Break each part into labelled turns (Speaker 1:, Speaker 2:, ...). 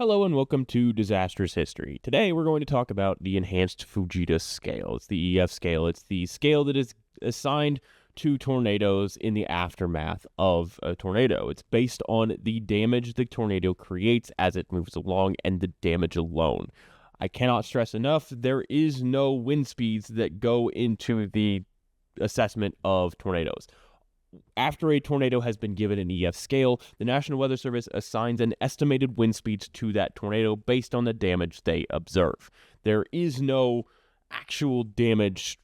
Speaker 1: Hello and welcome to Disastrous History. Today we're going to talk about the Enhanced Fujita Scale. It's the EF scale. It's the scale that is assigned to tornadoes in the aftermath of a tornado. It's based on the damage the tornado creates as it moves along and the damage alone. I cannot stress enough, there is no wind speeds that go into the assessment of tornadoes. After a tornado has been given an EF scale, the National Weather Service assigns an estimated wind speeds to that tornado based on the damage they observe. There is no actual damage,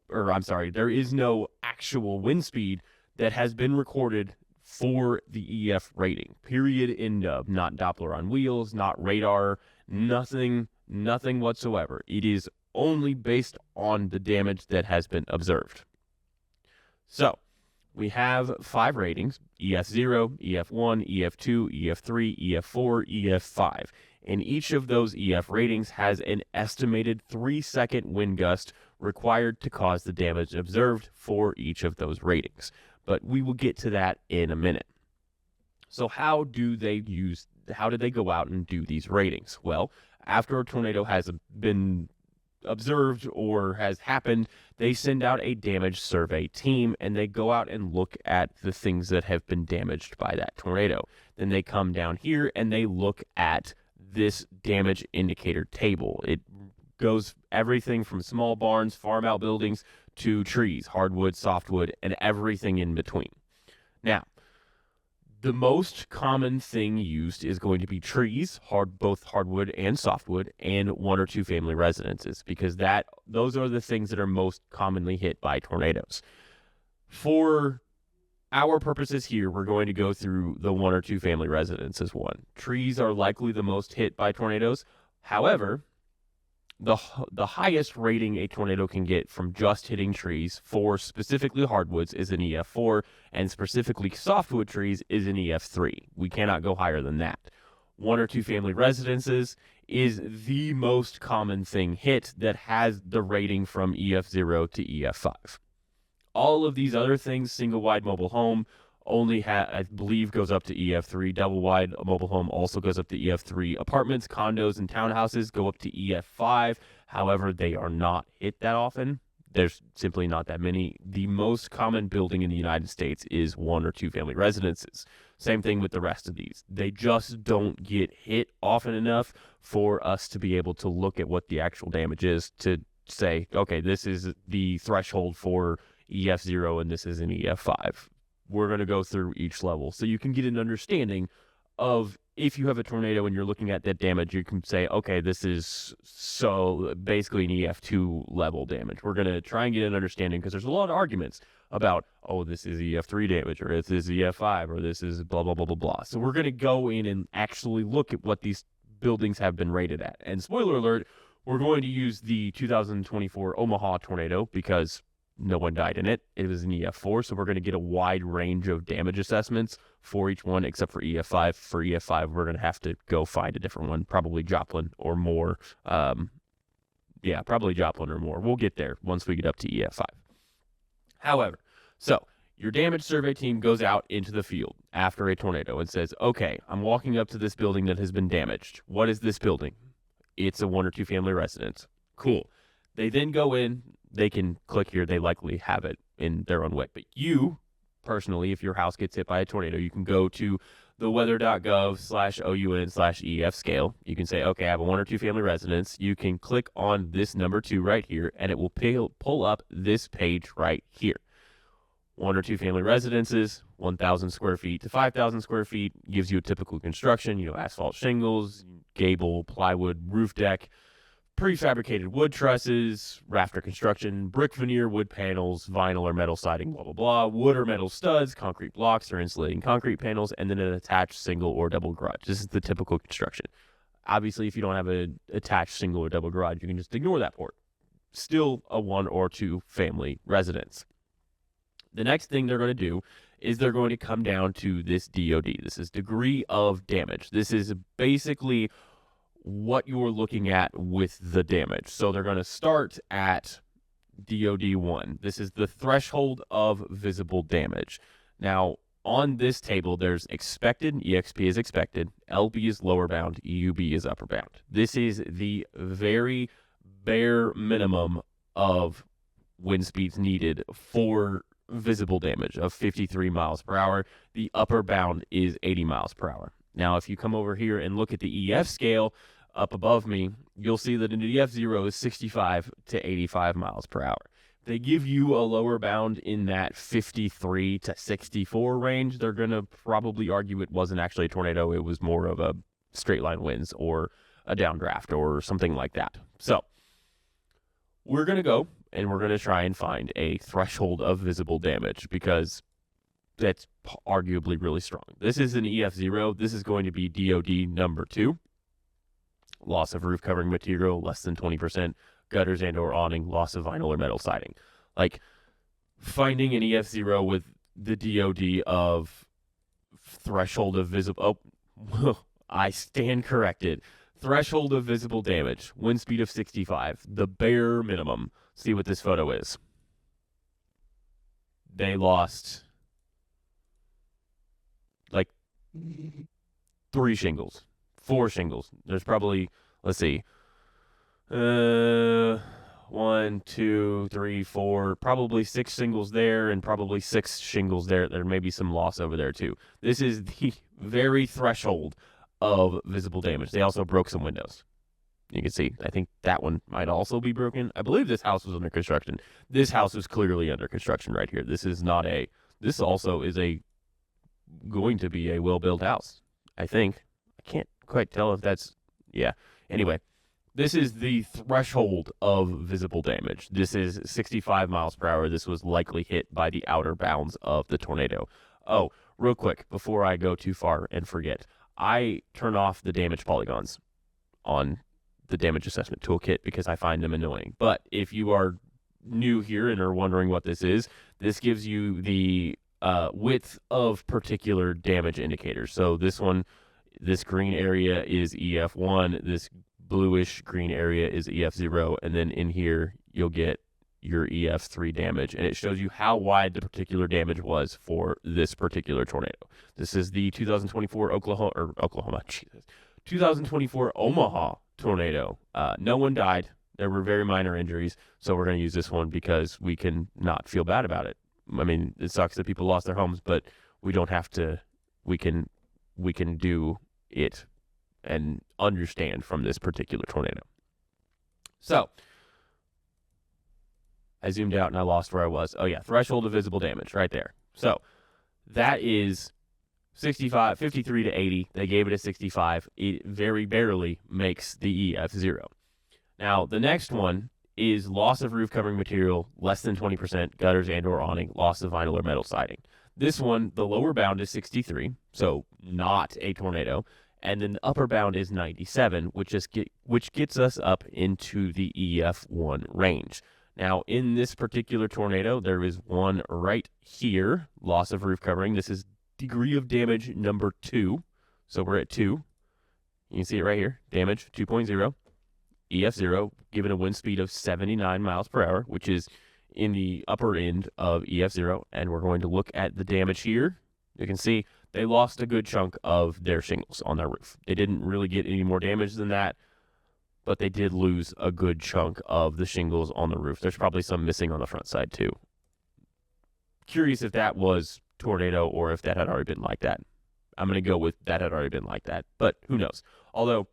Speaker 1: there is no actual wind speed that has been recorded for the EF rating. Period. End of. Not Doppler on wheels, not radar, nothing whatsoever. It is only based on the damage that has been observed. So, we have 5 ratings: EF0, EF1, EF2, EF3, EF4, EF5. And each of those EF ratings has an estimated 3-second wind gust required to cause the damage observed for each of those ratings. But we will get to that in a minute. So how did they go out and do these ratings? Well, after a tornado has been observed or has happened, they send out a damage survey team and they go out and look at the things that have been damaged by that tornado. Then they come down here and they look at this damage indicator table. It goes everything from small barns, farm outbuildings, to trees, hardwood, softwood, and everything in between. Now, the most common thing used is going to be trees, both hardwood and softwood, and 1 or 2 family residences, because those are the things that are most commonly hit by tornadoes. For our purposes here, we're going to go through the 1 or 2 family residences one. Trees are likely the most hit by tornadoes. However, the highest rating a tornado can get from just hitting trees for specifically hardwoods is an EF4, and specifically softwood trees is an EF3. We cannot go higher than that. 1 or 2 family residences is the most common thing hit that has the rating from EF0 to EF5. All of these other things, single wide mobile home, I believe goes up to EF3. Double wide mobile home also goes up to EF3. Apartments, condos, and townhouses go up to EF5. However, they are not hit that often. There's simply not that many. The most common building in the United States is 1 or 2 family residences. Same thing with the rest of these. They just don't get hit often enough for us to be able to look at what the actual damage is to say, okay, this is the threshold for EF0 and this is an EF5. We're going to go through each level so you can get an understanding of, if you have a tornado and you're looking at that damage, you can say, okay, this is basically an EF2 level damage. We're going to try and get an understanding, because there's a lot of arguments about, oh, this is EF3 damage, or this is EF5, or this is blah, blah, blah, blah, blah. So we're going to go in and actually look at what these buildings have been rated at. And spoiler alert, we're going to use the 2024 Omaha tornado because no one died in it. It was an EF4, so we're going to get a wide range of damage assessments for each one, except for EF5. For EF5, we're going to have to go find a different one, probably Joplin or more. Probably Joplin or more. We'll get there once we get up to EF5. However, so your damage survey team goes out into the field after a tornado and says, okay, I'm walking up to this building that has been damaged. What is this building? It's a 1 or 2 family residence. Cool. They then go in. They can click here. They likely have it in their own way. But you, personally, if your house gets hit by a tornado, you can go to the weather.gov/OUN/EF scale. You can say, okay, I have a 1 or 2 family residence. You can click on this number 2 right here, and it will pull up this page right here. 1 or 2 family residences, 1,000 square feet to 5,000 square feet, gives you a typical construction, asphalt shingles, gable, plywood, roof deck, prefabricated wood trusses, rafter construction, brick veneer, wood panels, vinyl or metal siding, blah, blah, blah, wood or metal studs, concrete blocks or insulating concrete panels, and then an attached single or double garage. This is the typical construction. Obviously, if you don't have an attached single or double garage, you can just ignore that part. Still a 1 or 2 family residence. The next thing they're going to do is they're going to come down to this DOD. This is degree of damage. This is basically what you're looking at with the damage. So they're going to start at DOD 1. This is the threshold of visible damage. Now, on this table, there's expected, EXP is expected, LB is lower bound, UB is upper bound. This is the very bare minimum of wind speeds needed for visible damage of 53 miles per hour. The upper bound is 80 miles per hour. Now, if you come over here and look at the EF scale up above me, you'll see that an EF0 is 65 to 85 miles per hour. They give you a lower bound in that 53 to 64 range. They're going to probably argue it wasn't actually a tornado. It was more of a straight line winds or a downdraft or something like that. So we're going to go and we're going to try and find a threshold of visible damage because that's arguably really strong. This is an EF0. This is going to be DOD number 2. Loss of roof covering material, less than 20%. Gutters and or awning, loss of vinyl or metal siding. Like, finding an EF0 with the DOD of threshold of visible... Oh, I stand corrected. Threshold of visible damage. Wind speed of 65. The bare minimum. See what this photo is. They lost... like 3 shingles. 4 shingles. There's probably... Let's see... 1, 2, 3, 4, probably 6 shingles there, and probably 6 shingles there. There may be some loss over there too. This is the very threshold of visible damage. They also broke some windows. You can see, I think that one might also be broken. I believe this house was under construction. This house is clearly under construction right here. This is not a, this also is going to be a well-built house, I think. I can't quite tell if that's, yeah. Anyway. This is the threshold of visible damage. This is 65 miles per hour. This was likely hit by the outer bounds of the tornado. Oh, real quick, before I go too far and forget, I turn off the damage polygons on the damage assessment toolkit because I find them annoying. But if you are new here and are wondering what this gives you the width of particular damage indicators. So this one, this green area is EF1, this bluish green area is EF0, and then in here you'll get your EF3 damage, and it shows you how wide the particular damage was for this particular tornado. This is the 2024 2024 Omaha tornado. No one died. There were very minor injuries, so we're going to use this one because we can not feel bad about it. I mean, it sucks that people lost their homes, but we don't have to. We can do it and understand from this particular tornado. So, I zoomed out and I lost where I was. Oh yeah, threshold of visible damage right there. So, that is 65, 53 to 80. They gave it a 65. It very barely makes the EF0. Now, the next one is loss of roof covering material, less than 20%, gutters and or awning, loss of vinyl or metal siding. This one, the lower bound is 63, so not a tornado. And then the upper bound is 97, which gets us up into the EF1 range. Now, in this particular tornado, there is one right here, loss of roof covering. This is degree of damage number 2. So we're at 2. You can see it right here, damage 2.0. EF0, given a wind speed of 79 miles per hour, which is in the upper end of EF0. And we're going to look at the damage here. You can see they lost a good chunk of their shingles on their roof. They didn't really get any more damage than that, but they did lose a good chunk of the shingles on the roof. There's probably some missing on the front side too. Curious if that was tornado or if that had already been like that. I'm going to go with that had already been like that, but who knows? Although,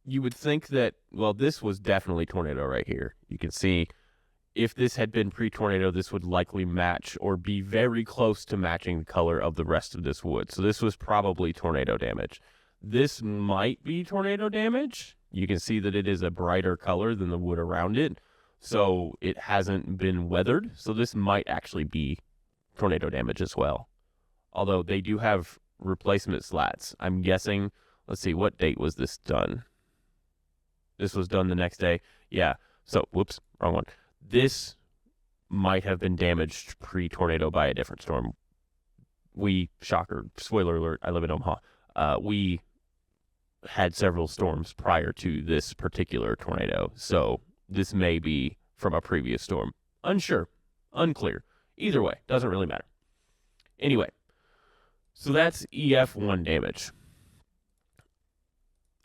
Speaker 1: you would think that, well, this was definitely tornado right here. You can see if this had been pre-tornado, this would likely match or be very close to matching the color of the rest of this wood. So this was probably tornado damage. This might be tornado damage. You can see that it is a brighter color than the wood around it. So it hasn't been weathered. So this might actually be tornado damage as well. Although they do have replacement slats. I'm guessing, let's see, what date was this done? This was done the next day. Yeah. So, whoops, wrong one. This might have been damaged pre-tornado by a different storm. Shocker, spoiler alert, I live in Omaha. We had several storms prior to this particular tornado. So this may be from a previous storm. Unsure, unclear. Either way, doesn't really matter. Anyway, so that's EF1 damage.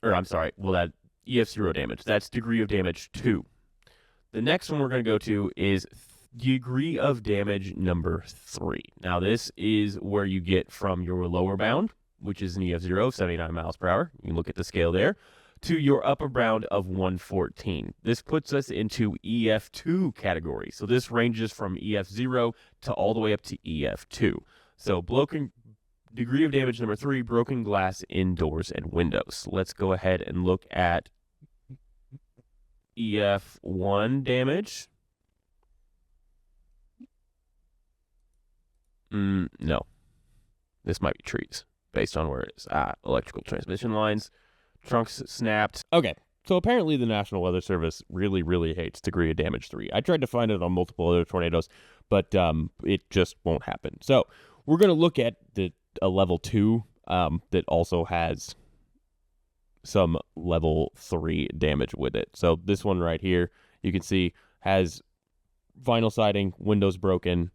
Speaker 1: Or I'm sorry, well, that EF0 damage. That's degree of damage 2. The next one we're going to go to is degree of damage number 3. Now, this is where you get from your lower bound, which is an EF0, 79 miles per hour. You can look at the scale there, to your upper bound of 114. This puts us into EF2 category. So this ranges from EF0 to all the way up to EF2. So degree of damage number 3, broken glass in doors and windows. Let's go ahead and look at EF1 damage. No. This might be trees, based on where it is. Electrical transmission lines. Trunks snapped. Okay, so apparently the National Weather Service really, really hates degree of damage 3. I tried to find it on multiple other tornadoes, but it just won't happen. So we're going to look at a level 2 that also has some level 3 damage with it. So this one right here, you can see, has vinyl siding, windows broken,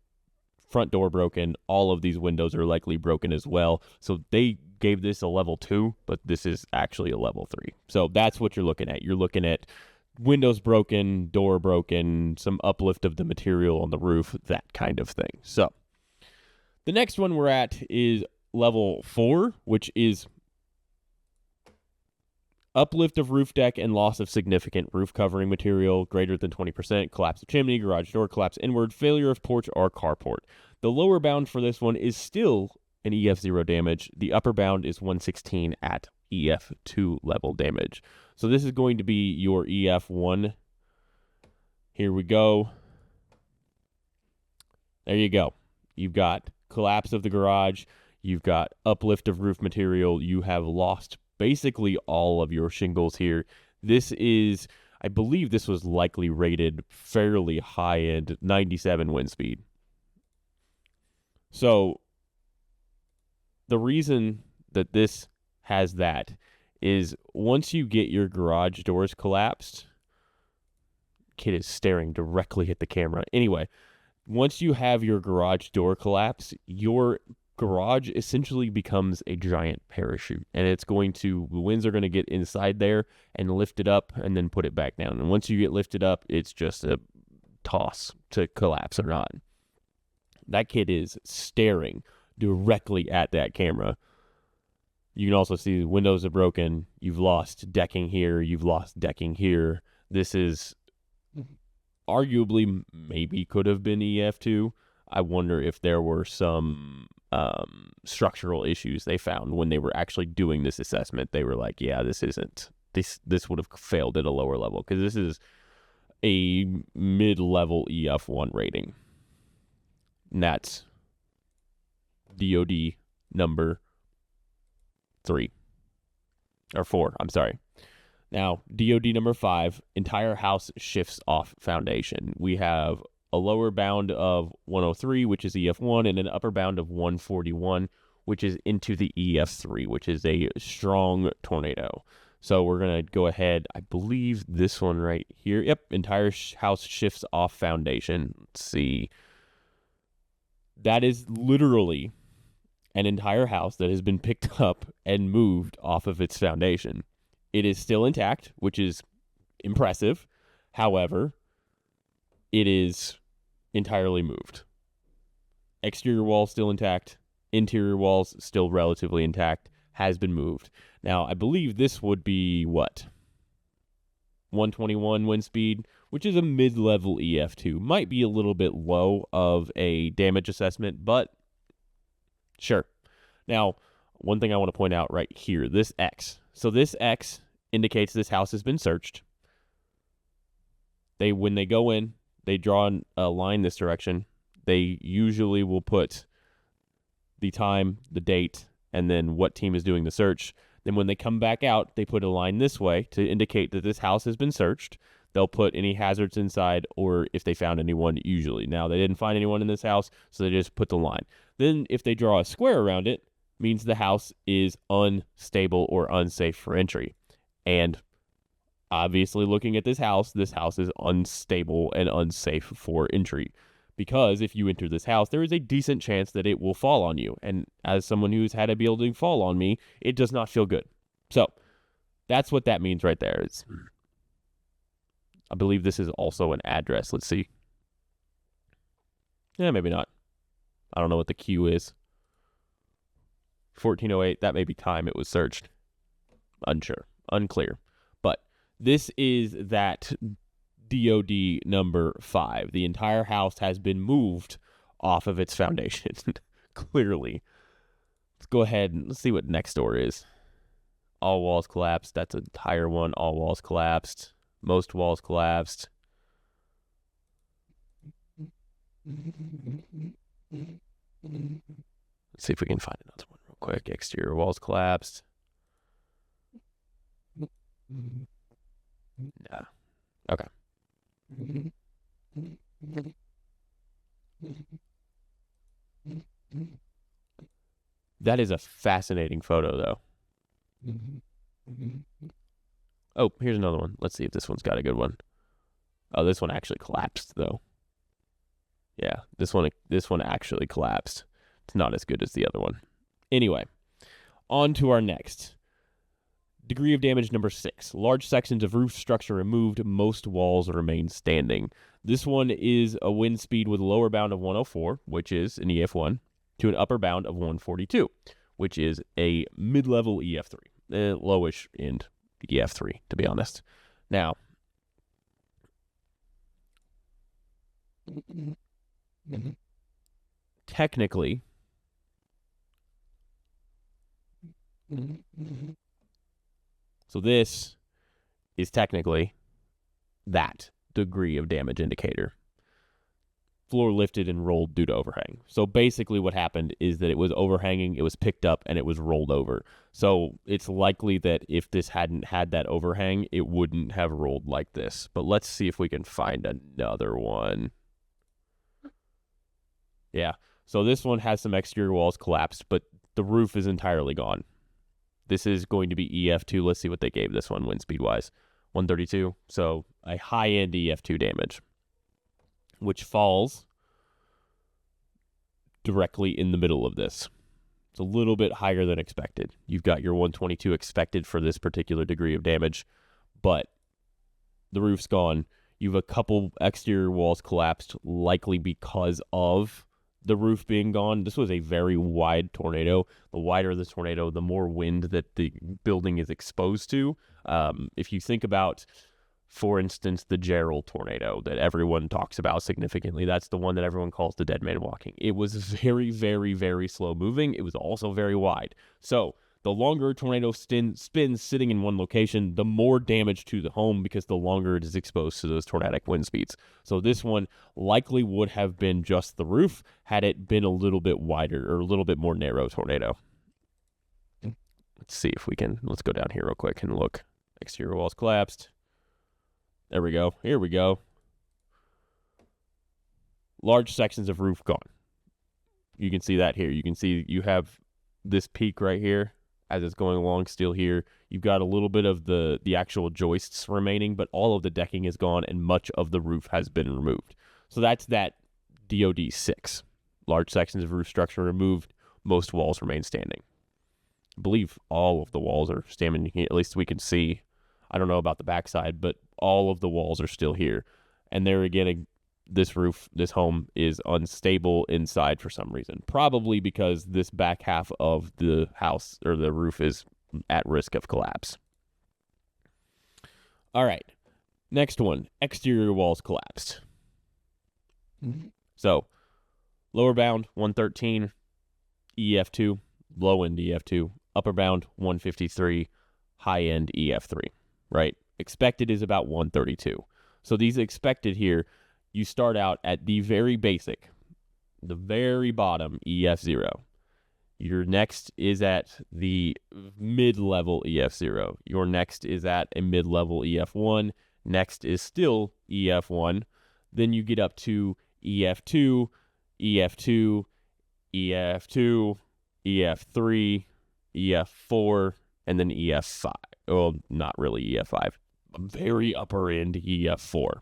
Speaker 1: front door broken. All of these windows are likely broken as well. So they gave this a level 2, but this is actually a level 3. So that's what you're looking at. You're looking at windows broken, door broken, some uplift of the material on the roof, that kind of thing. So the next one we're at is level 4, which is uplift of roof deck and loss of significant roof covering material greater than 20%, collapse of chimney, garage door collapse inward, failure of porch or carport. The lower bound for this one is still an EF0 damage. The upper bound is 116 at EF2 level damage. So this is going to be your EF1. Here we go. There you go. You've got collapse of the garage. You've got uplift of roof material. You have lost basically all of your shingles here. This is, I believe this was likely rated fairly high-end, 97 wind speed. So the reason that this has that is once you get your garage doors collapsed, kid is staring directly at the camera. Anyway, once you have your garage door collapse, your garage essentially becomes a giant parachute, and the winds are going to get inside there and lift it up and then put it back down. And once you get lifted up, it's just a toss to collapse or not. That kid is staring directly at that camera. You can also see the windows are broken. You've lost decking here. You've lost decking here. This is arguably maybe could have been EF2. I wonder if there were some structural issues they found when they were actually doing this assessment. They were like, yeah, this would have failed at a lower level because this is a mid-level EF1 rating. And that's DOD number 3 or 4. I'm sorry. Now, DOD number 5, entire house shifts off foundation. We have a lower bound of 103, which is EF1, and an upper bound of 141, which is into the EF3, which is a strong tornado. So we're going to go ahead. I believe this one right here. Yep, entire house shifts off foundation. Let's see. That is literally an entire house that has been picked up and moved off of its foundation. It is still intact, which is impressive. However, it is entirely moved. Exterior walls still intact. Interior walls still relatively intact. Has been moved. Now, I believe this would be what? 121 wind speed, which is a mid-level EF2. Might be a little bit low of a damage assessment, but sure. Now, one thing I want to point out right here, this X. So this X indicates this house has been searched. When they go in, they draw a line this direction. They usually will put the time, the date, and then what team is doing the search. Then when they come back out, they put a line this way to indicate that this house has been searched. They'll put any hazards inside or if they found anyone usually. Now, they didn't find anyone in this house, so they just put the line. Then if they draw a square around it, means the house is unstable or unsafe for entry. And obviously looking at this house is unstable and unsafe for entry. because if you enter this house, there is a decent chance that it will fall on you. And as someone who's had a building fall on me, it does not feel good. So that's what that means right there. I believe this is also an address. Let's see. Yeah, maybe not. I don't know what the Q is. 1408, that may be time it was searched. Unsure. Unclear. But this is that DOD number 5. The entire house has been moved off of its foundation. Clearly. Let's go ahead and let's see what next door is. All walls collapsed. That's a higher one. All walls collapsed. Most walls collapsed. Let's see if we can find another one real quick. Exterior walls collapsed. Yeah. Okay. That is a fascinating photo, though. Oh, here's another one. Let's see if this one's got a good one. Oh, this one actually collapsed, though. Yeah, this one actually collapsed. It's not as good as the other one. Anyway, on to our next. Degree of damage number 6. Large sections of roof structure removed. Most walls remain standing. This one is a wind speed with a lower bound of 104, which is an EF1, to an upper bound of 142, which is a mid-level EF3. Lowish end EF3, to be honest. Now, technically, so this is technically that degree of damage indicator. Floor lifted and rolled due to overhang. So basically what happened is that it was overhanging, it was picked up, and it was rolled over. So it's likely that if this hadn't had that overhang, it wouldn't have rolled like this. But let's see if we can find another one. Yeah, so this one has some exterior walls collapsed, but the roof is entirely gone. This is going to be EF2. Let's see what they gave this one wind speed-wise. 132, so a high-end EF2 damage, which falls directly in the middle of this. It's a little bit higher than expected. You've got your 122 expected for this particular degree of damage, but the roof's gone. You have a couple exterior walls collapsed, likely because of the roof being gone. This was a very wide tornado. The wider the tornado, the more wind that the building is exposed to. If you think about, for instance, the Gerald tornado that everyone talks about significantly, that's the one that everyone calls the dead man walking. It was very, very, very slow moving. It was also very wide. So the longer a tornado spins sitting in one location, the more damage to the home because the longer it is exposed to those tornadic wind speeds. So this one likely would have been just the roof had it been a little bit wider or a little bit more narrow tornado. Let's see if we can, let's go down here real quick and look. Exterior walls collapsed. There we go. Here we go. Large sections of roof gone. You can see that here. You can see you have this peak right here as it's going along still here. You've got a little bit of the actual joists remaining, but all of the decking is gone and much of the roof has been removed. So that's that DOD 6. Large sections of roof structure removed. Most walls remain standing. I believe all of the walls are standing here. At least we can see. I don't know about the backside, but all of the walls are still here. And there again, this roof, this home is unstable inside for some reason. Probably because this back half of the house or the roof is at risk of collapse. All right. Next one. Exterior walls collapsed. So, lower bound 113, EF2, low end EF2, upper bound 153, high end EF3, right? Expected is about 132. So these expected here, you start out at the very basic, the very bottom EF0. Your next is at the mid-level EF0. Your next is at a mid-level EF1. Next is still EF1. Then you get up to EF2, EF2, EF2, EF3, EF4, and then EF5. Well, not really EF5. Very upper end EF4.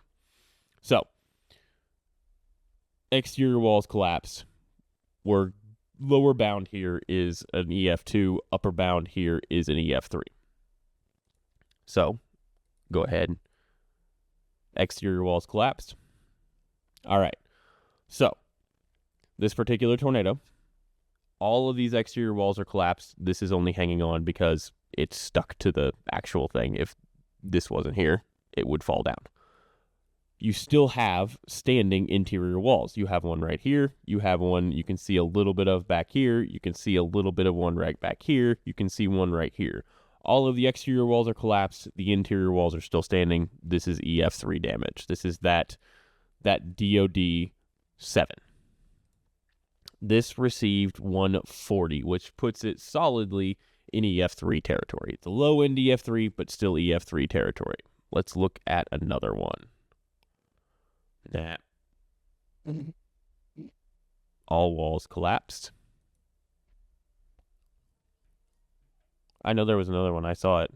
Speaker 1: So, exterior walls collapse. Where lower bound here is an EF2, upper bound here is an EF3. So, go ahead. Exterior walls collapsed. All right. So, this particular tornado, all of these exterior walls are collapsed. This is only hanging on because it's stuck to the actual thing. If this wasn't here, it would fall down. You still have standing interior walls. You have one right here. You have one you can see a little bit of back here. You can see a little bit of one right back here. You can see one right here. All of the exterior walls are collapsed. The interior walls are still standing. This is EF3 damage. This is that DOD 7. This received 140, which puts it solidly in EF3 territory. It's a low-end EF3, but still EF3 territory. Let's look at another one. Nah. All walls collapsed. I know there was another one. I saw it.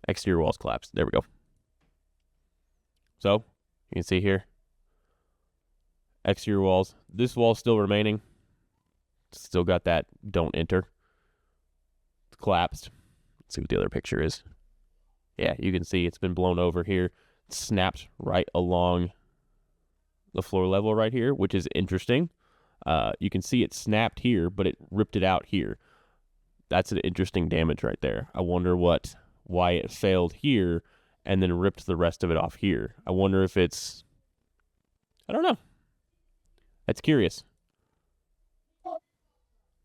Speaker 1: Exterior walls collapsed. There we go. So, you can see here. Exterior walls. This wall's still remaining. Still got that don't enter. It's collapsed. Let's see what the other picture is. Yeah, you can see it's been blown over here. It's snapped right along the floor level right here, which is interesting. You can see it snapped here, but it ripped it out here. That's an interesting damage right there. I wonder why it failed here and then ripped the rest of it off here. I wonder if it's... I don't know. That's curious.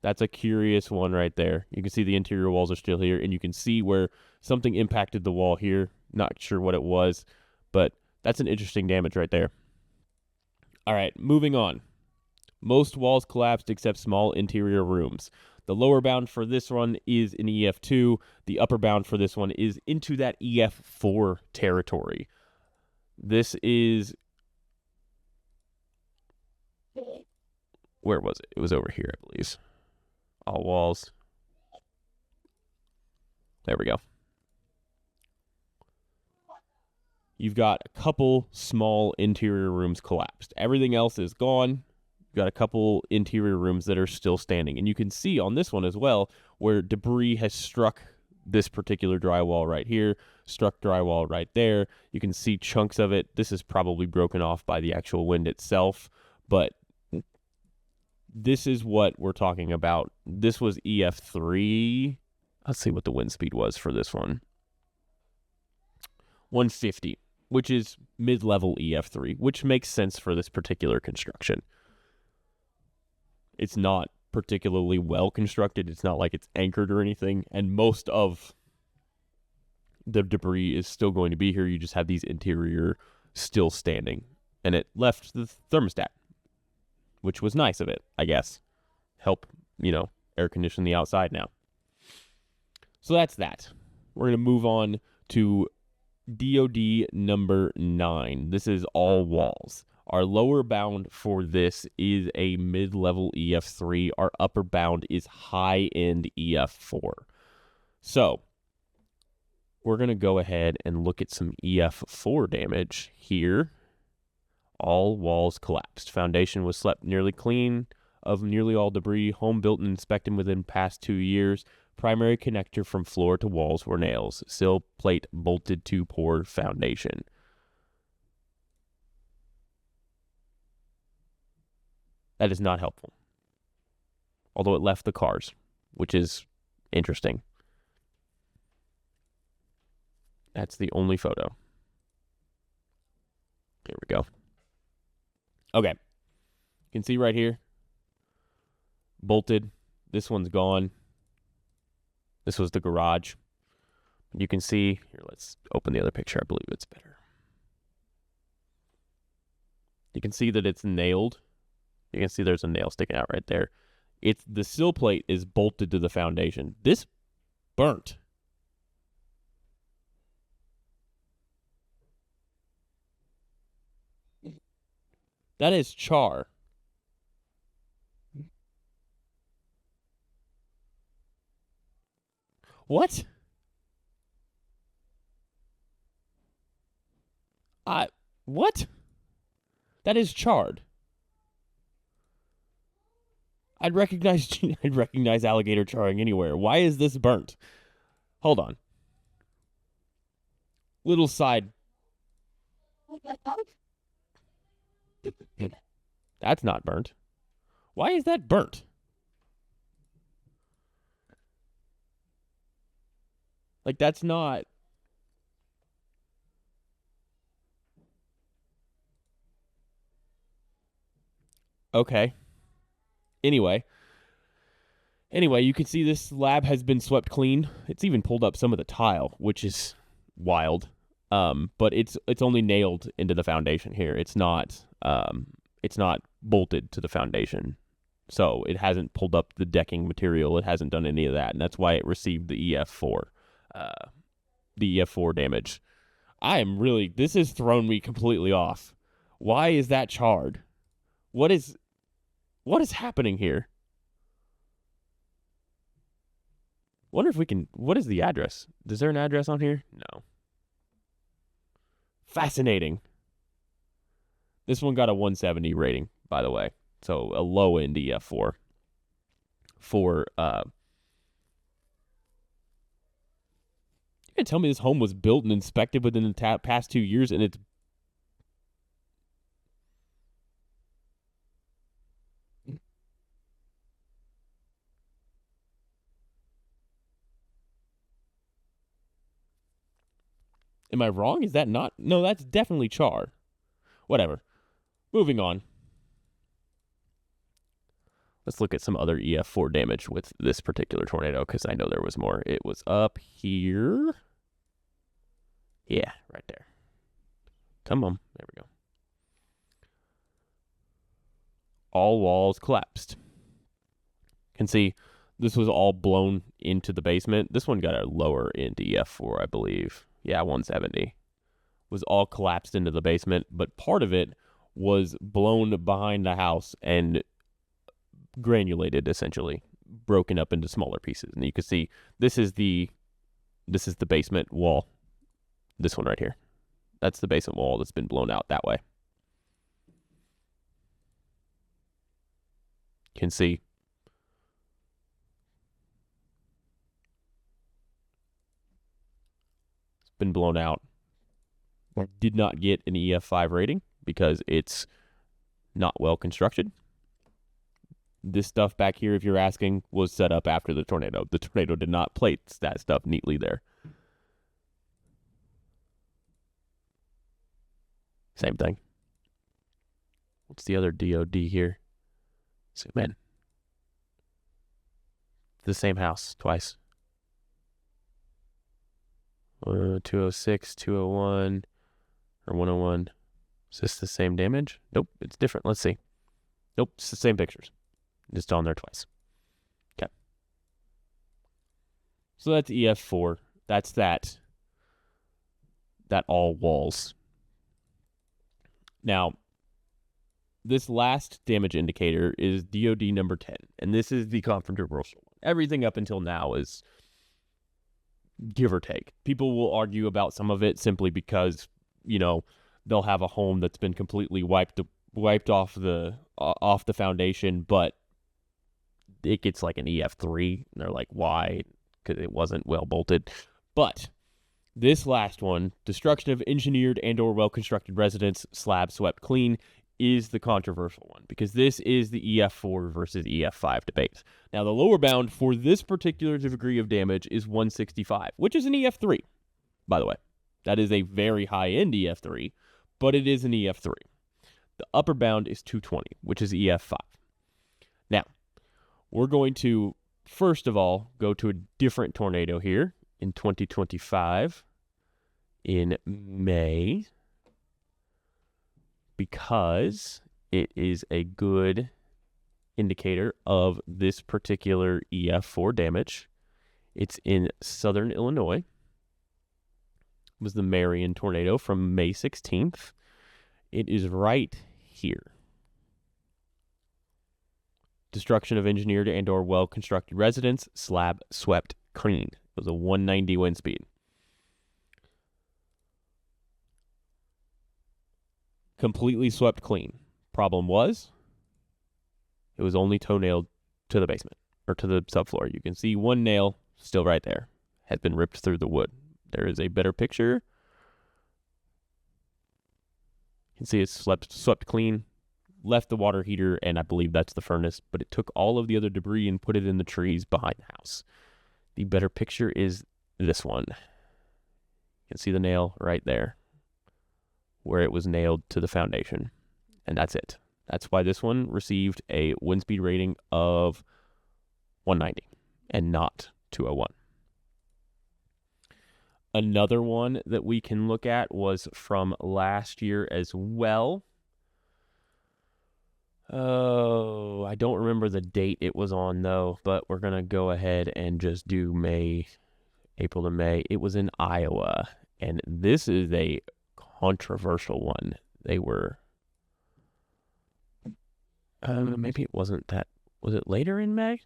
Speaker 1: That's a curious one right there. You can see the interior walls are still here, and you can see where something impacted the wall here. Not sure what it was, but that's an interesting damage right there. All right, moving on. Most walls collapsed except small interior rooms. The lower bound for this one is an EF2. The upper bound for this one is into that EF4 territory. This is... Where was it? It was over here, I believe. All walls. There we go. You've got a couple small interior rooms collapsed. Everything else is gone. You've got a couple interior rooms that are still standing. And you can see on this one as well where debris has struck this particular drywall right here, struck drywall right there. You can see chunks of it. This is probably broken off by the actual wind itself, but this is what we're talking about. This was EF3. Let's see what the wind speed was for this one. 150, which is mid-level EF3, which makes sense for this particular construction. It's not particularly well constructed. It's not like it's anchored or anything, and most of the debris is still going to be here. You just have these interior still standing, and it left the thermostat, which was nice of it, I guess. Help, air condition the outside now. So that's that. We're going to move on to DOD number 9. This is all walls. Our lower bound for this is a mid-level EF3. Our upper bound is high-end EF4. So we're going to go ahead and look at some EF4 damage here. All walls collapsed. Foundation was swept nearly clean of nearly all debris. Home built and inspected within past 2 years. Primary connector from floor to walls were nails. Sill plate bolted to poor foundation. That is not helpful. Although it left the cars, which is interesting. That's the only photo. Here we go. Okay. You can see right here. Bolted. This one's gone. This was the garage. You can see, here, let's open the other picture. I believe it's better. You can see that it's nailed. You can see there's a nail sticking out right there. The sill plate is bolted to the foundation. This burnt. That is char. What? What? That is charred. I'd recognize alligator charring anywhere. Why is this burnt? Hold on. Little side. That's not burnt. Why is that burnt? Like, that's not. Okay. Anyway, you can see this slab has been swept clean. It's even pulled up some of the tile, which is wild. But it's only nailed into the foundation here. It's not bolted to the foundation. So it hasn't pulled up the decking material. It hasn't done any of that, and that's why it received the EF4 damage. This has thrown me completely off. Why is that charred? What is happening here? Wonder if we can. What is the address? Is there an address on here? No. Fascinating. This one got a 170 rating, by the way. So a low end EF4 for you can tell me this home was built and inspected within the past 2 years, and it's Am I wrong? Is that not? No, that's definitely char. Whatever. Moving on. Let's look at some other EF4 damage with this particular tornado, because I know there was more. It was up here. Yeah, right there. Come on. There we go. All walls collapsed. You can see this was all blown into the basement. This one got a lower end EF4, I believe. Yeah, 170. Was all collapsed into the basement, but part of it was blown behind the house and granulated, essentially, broken up into smaller pieces. And you can see this is the basement wall. This one right here. That's the basement wall that's been blown out that way. You can see it's been blown out. Did not get an EF5 rating because it's not well constructed. This stuff back here, if you're asking, was set up after the tornado. The tornado did not place that stuff neatly there. Same thing. What's the other DOD here? Zoom in. The same house twice. 206, 201, or 101. Is this the same damage? Nope, it's different. Let's see. Nope, it's the same pictures. Just on there twice. Okay. So that's EF4. That's that all walls. Now, this last damage indicator is DOD number 10, and this is the controversial one. Everything up until now is give or take. People will argue about some of it simply because, they'll have a home that's been completely wiped off the foundation, but it gets like an EF3, and they're like, why? Because it wasn't well bolted. But this last one, destruction of engineered and or well-constructed residence, slab swept clean, is the controversial one, because this is the EF4 versus EF5 debate. Now, the lower bound for this particular degree of damage is 165, which is an EF3, by the way. That is a very high-end EF3, but it is an EF3. The upper bound is 220, which is EF5. Now, we're going to, first of all, go to a different tornado here in 2025 in May, because it is a good indicator of this particular EF4 damage. It's in southern Illinois. It was the Marion tornado from May 16th. It is right here. Destruction of engineered and or well-constructed residence, slab swept clean. It was a 190 wind speed. completely swept clean. Problem was, it was only toe-nailed to the basement, or to the subfloor. You can see one nail still right there, had been ripped through the wood. There is a better picture. You can see it's swept clean, left the water heater, and I believe that's the furnace, but it took all of the other debris and put it in the trees behind the house. The better picture is this one. You can see the nail right there, where it was nailed to the foundation. And that's it. That's why this one received a wind speed rating of 190 and not 201. Another one that we can look at was from last year as well. Oh, I don't remember the date it was on though, but we're going to go ahead and just do April to May. It was in Iowa, and this is a controversial one. They were, maybe it wasn't that, was it later in May?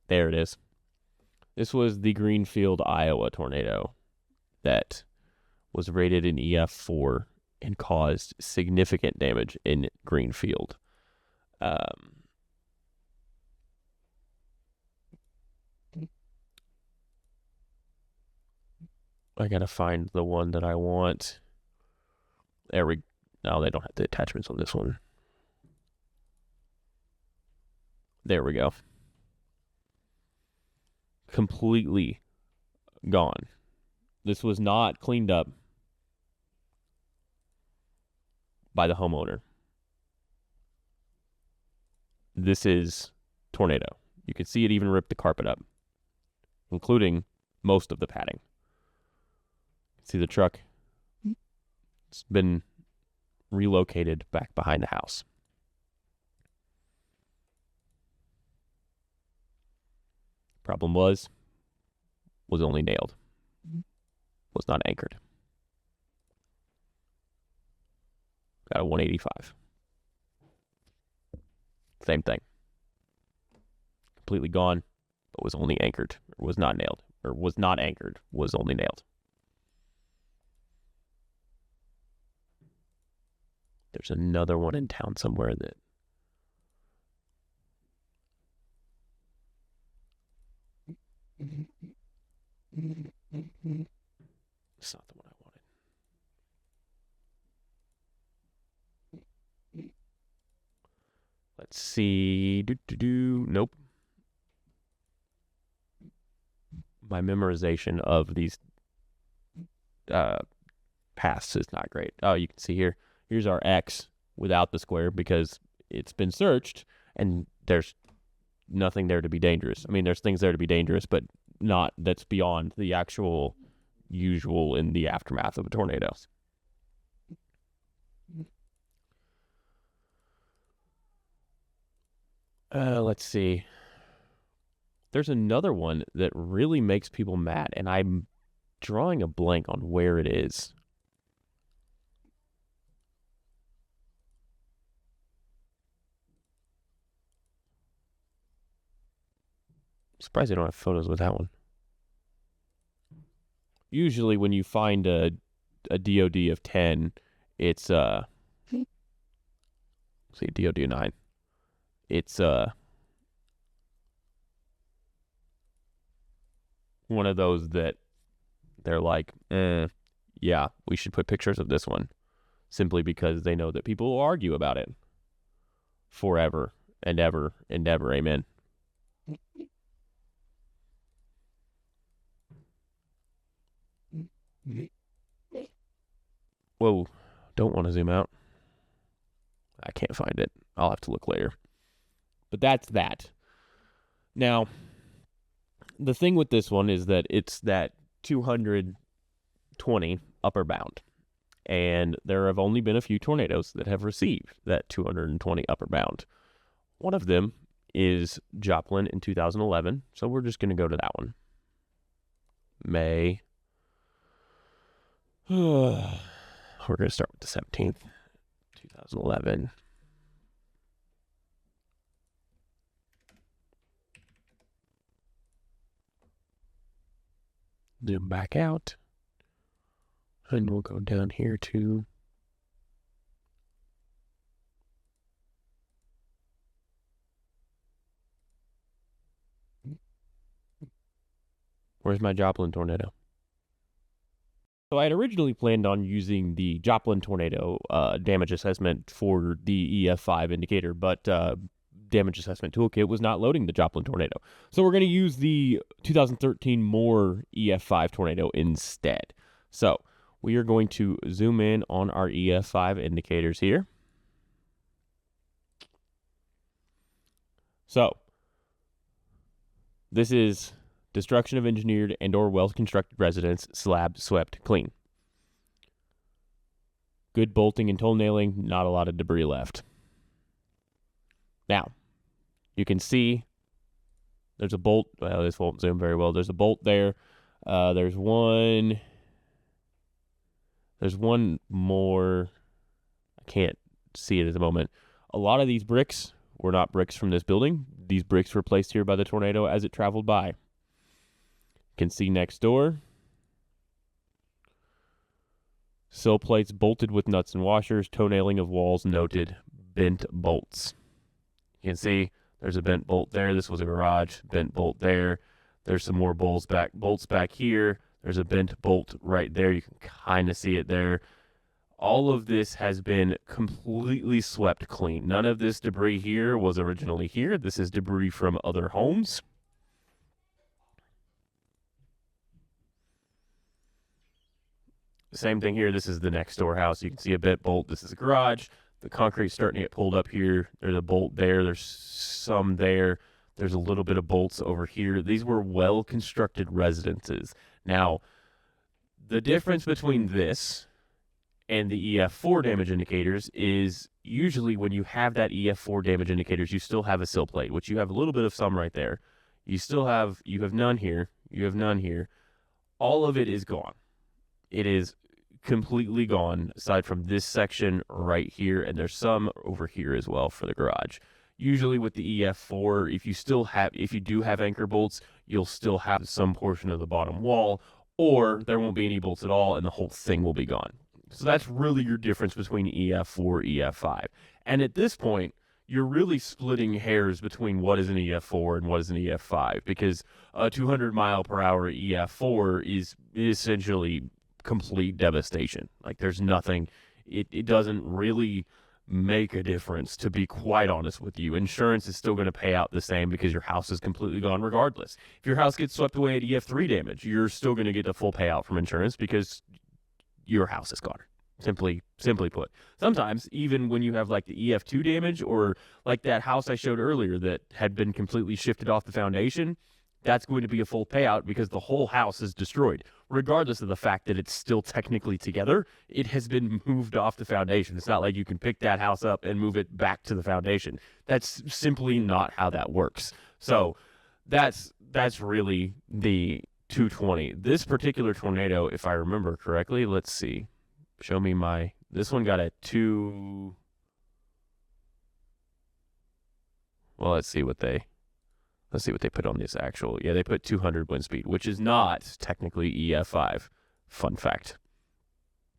Speaker 1: There it is. This was the Greenfield, Iowa tornado that was rated an EF4 and caused significant damage in Greenfield. I gotta find the one that I want. There we go. No, they don't have the attachments on this one. There we go. Completely gone. This was not cleaned up by the homeowner. This is tornado. You can see it even ripped the carpet up, including most of the padding. See the truck? It's been relocated back behind the house. Problem was only nailed. Was not anchored. Got a 185. Same thing. Completely gone, but was only anchored, or was not nailed, or was not anchored, was only nailed. There's another one in town somewhere that it's not the one I wanted. Let's see. Nope. My memorization of these paths is not great. Oh, you can see here. Here's our X without the square because it's been searched and there's nothing there to be dangerous. I mean, there's things there to be dangerous, but not that's beyond the actual usual in the aftermath of a tornado. Let's see. There's another one that really makes people mad, and I'm drawing a blank on where it is. I'm surprised I don't have photos with that one. Usually when you find a DOD of 10, it's see DOD of 9. It's one of those that they're like, yeah, we should put pictures of this one, simply because they know that people will argue about it forever and ever and ever. Amen. Whoa, don't want to zoom out. I can't find it. I'll have to look later. But that's that. Now, the thing with this one is that it's that 220 upper bound. And there have only been a few tornadoes that have received that 220 upper bound. One of them is Joplin in 2011. So we're just going to go to that one. May. We're going to start with the 17th, 2011. Zoom back out. And we'll go down here to where's my Joplin tornado? So I had originally planned on using the Joplin tornado damage assessment for the EF5 indicator, but damage assessment toolkit was not loading the Joplin tornado. So we're going to use the 2013 Moore EF5 tornado instead. So we are going to zoom in on our EF5 indicators here. So this is destruction of engineered and or well-constructed residence, slab swept clean. Good bolting and toe nailing, not a lot of debris left. Now, you can see there's a bolt. Well, this won't zoom very well. There's a bolt there. There's one more. I can't see it at the moment. A lot of these bricks were not bricks from this building. These bricks were placed here by the tornado as it traveled by. You can see next door. Sill plates bolted with nuts and washers. Toe nailing of walls noted. Bent bolts. You can see there's a bent bolt there. This was a garage. Bent bolt there. There's some more bolts back here. There's a bent bolt right there. You can kind of see it there. All of this has been completely swept clean. None of this debris here was originally here. This is debris from other homes. Same thing here. This is the next door house. You can see a bent bolt. This is a garage. The concrete's starting to get pulled up here. There's a bolt there. There's some there. There's a little bit of bolts over here. These were well-constructed residences. Now, the difference between this and the EF4 damage indicators is usually when you have that EF4 damage indicators, you still have a sill plate, which you have a little bit of some right there. You have none here. You have none here. All of it is gone. It is completely gone aside from this section right here, and there's some over here as well for the garage. Usually with the EF4, if you do have anchor bolts, you'll still have some portion of the bottom wall, or there won't be any bolts at all and the whole thing will be gone. So that's really your difference between EF4, EF5. And at this point, you're really splitting hairs between what is an EF4 and what is an EF5, because a 200 mile per hour EF4 is essentially complete devastation. Like there's nothing, it doesn't really make a difference, to be quite honest with you. Insurance is still going to pay out the same because your house is completely gone regardless. If your house gets swept away at EF3 damage, you're still going to get the full payout from insurance because your house is gone. Simply put. Sometimes, even when you have like the EF2 damage, or like that house I showed earlier that had been completely shifted off the foundation, that's going to be a full payout because the whole house is destroyed. Regardless of the fact that it's still technically together, it has been moved off the foundation. It's not like you can pick that house up and move it back to the foundation. That's simply not how that works. So that's really the 220. This particular tornado, if I remember correctly, let's see. Show me this one got a 2. Well, let's see what they put on this actual. Yeah, they put 200 wind speed, which is not technically EF5. Fun fact.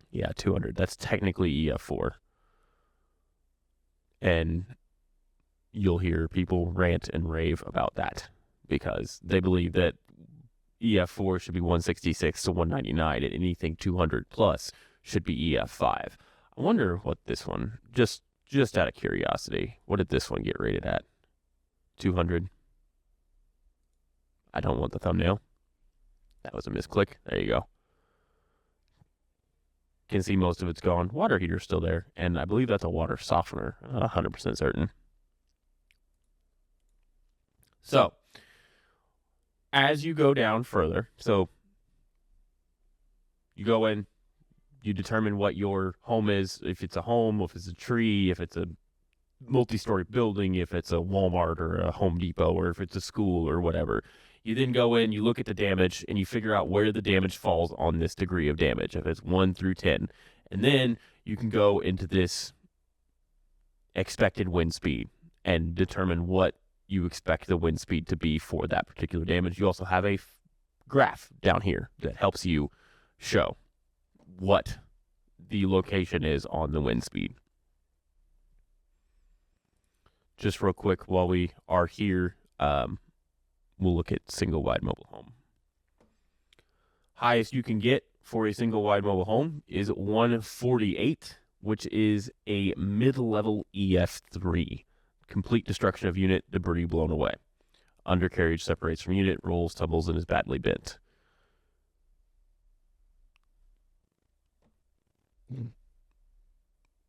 Speaker 1: Yeah, 200. That's technically EF4. And you'll hear people rant and rave about that because they believe that EF4 should be 166 to 199, and anything 200 plus should be EF5. I wonder what this one, just out of curiosity, what did this one get rated at? 200. I don't want the thumbnail. That was a misclick. There you go. Can see most of it's gone. Water heater's still there, and I believe that's a water softener. 100% certain. So, as you go down further, so you go in, you determine what your home is, if it's a home, if it's a tree, if it's a multi-story building, if it's a Walmart or a Home Depot, or if it's a school or whatever. You then go in, you look at the damage, and you figure out where the damage falls on this degree of damage, if it's 1 through 10. And then you can go into this expected wind speed and determine what you expect the wind speed to be for that particular damage. You also have a graph down here that helps you show what the location is on the wind speed. Just real quick, while we are here, we'll look at single wide mobile home. Highest you can get for a single wide mobile home is 148, which is a mid-level EF3. Complete destruction of unit, debris blown away. Undercarriage separates from unit, rolls, tumbles, and is badly bent.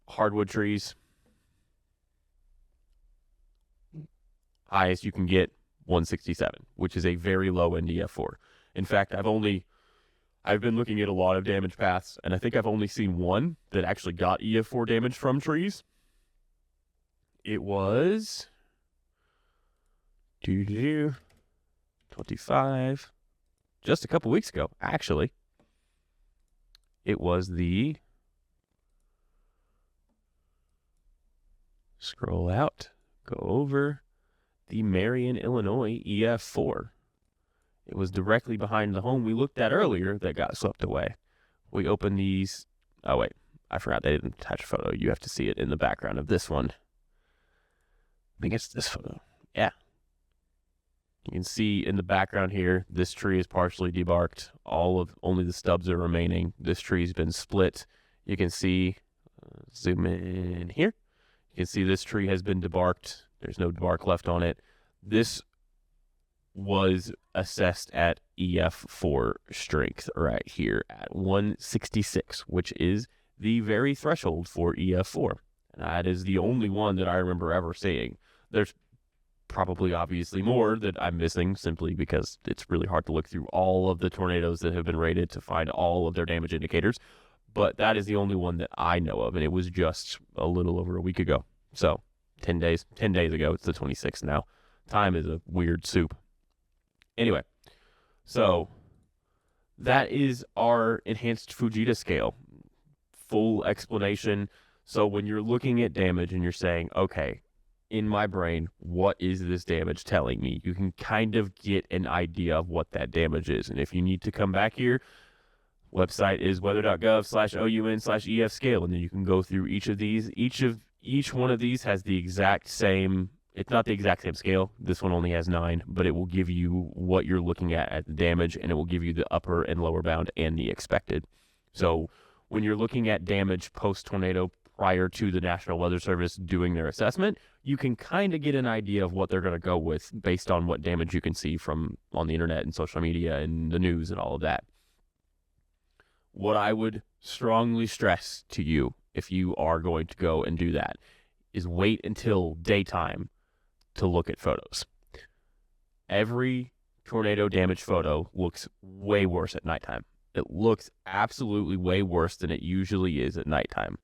Speaker 1: Hardwood trees. Highest you can get 167, which is a very low end EF4. In fact, I've been looking at a lot of damage paths, and I think I've only seen one that actually got EF4 damage from trees. It was 25, just a couple weeks ago, actually. It was the, scroll out, go over, the Marion, Illinois EF4. It was directly behind the home we looked at earlier that got swept away. We opened these. Oh, wait. I forgot they didn't attach a photo. You have to see it in the background of this one. I think it's this photo. Yeah. You can see in the background here, this tree is partially debarked. Only the stubs are remaining. This tree's been split. You can see, zoom in here. You can see this tree has been debarked. There's no bark left on it. This was assessed at EF4 strength right here at 166, which is the very threshold for EF4. And that is the only one that I remember ever seeing. There's probably obviously more that I'm missing simply because it's really hard to look through all of the tornadoes that have been rated to find all of their damage indicators. But that is the only one that I know of, and it was just a little over a week ago. So 10 days ago. It's the 26th now. Time is a weird soup. Anyway, so that is our enhanced Fujita scale. Full explanation. So when you're looking at damage and you're saying, okay, in my brain, what is this damage telling me? You can kind of get an idea of what that damage is. And if you need to come back here, website is weather.gov/OUN/EF scale. And then you can go through each of these. Each one of these has the exact same, it's not the exact same scale. This one only has 9, but it will give you what you're looking at the damage, and it will give you the upper and lower bound and the expected. So when you're looking at damage post-tornado prior to the National Weather Service doing their assessment, you can kind of get an idea of what they're going to go with based on what damage you can see from on the internet and social media and the news and all of that. What I would strongly stress to you, if you are going to go and do that, is wait until daytime to look at photos. Every tornado damage photo looks way worse at nighttime. It looks absolutely way worse than it usually is at nighttime.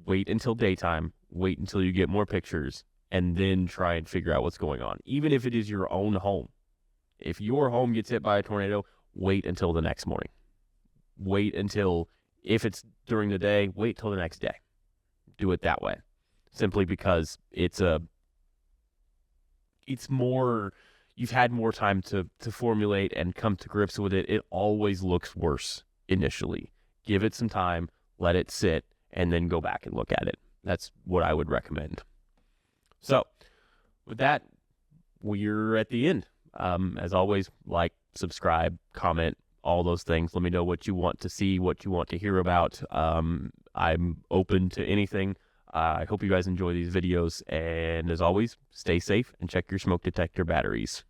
Speaker 1: Wait until daytime, wait until you get more pictures, and then try and figure out what's going on. Even if it is your own home. If your home gets hit by a tornado, wait until the next morning. Wait until, if it's during the day, wait till the next day. Do it that way. Simply because it's more, you've had more time to formulate and come to grips with it. It always looks worse initially. Give it some time, let it sit, and then go back and look at it. That's what I would recommend. So, with that, we're at the end. As always, like, subscribe, comment, all those things. Let me know what you want to see, what you want to hear about. I'm open to anything. I hope you guys enjoy these videos. And as always, stay safe and check your smoke detector batteries.